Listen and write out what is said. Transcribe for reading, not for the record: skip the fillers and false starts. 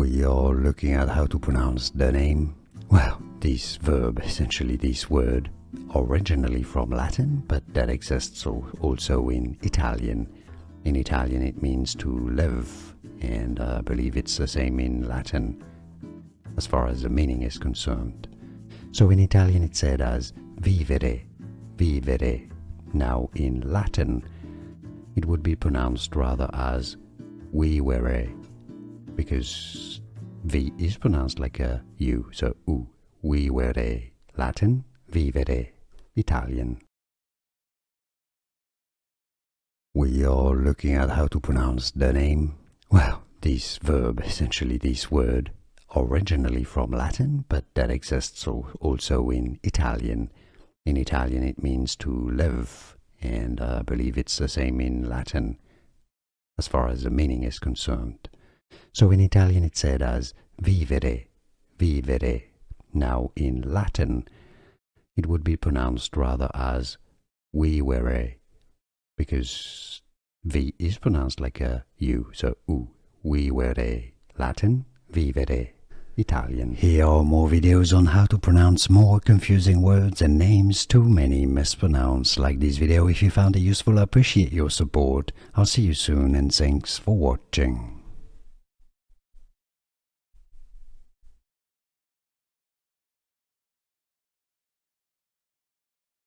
We are looking at how to pronounce the name. Well, this verb, essentially this word, originally from Latin, but that exists also in Italian. In Italian it means to live, and I believe it's the same in Latin as far as the meaning is concerned. So in Italian it's said as vivere, vivere. Now in Latin it would be pronounced rather as vivere, because V is pronounced like a U, so U, vivere. Latin, vivere. Italian. We are looking at how to pronounce the name. Well, this verb, essentially this word, originally from Latin, but that exists also in Italian. In Italian it means to live, and I believe it's the same in Latin as far as the meaning is concerned. So in Italian it's said as vivere, vivere. Now in Latin it would be pronounced rather as vivere, because V is pronounced like a U, so U, vivere. Latin, vivere. Italian. Here are more videos on how to pronounce more confusing words and names too many mispronounced. Like this video if you found it useful. I appreciate your support. I'll see you soon and thanks for watching.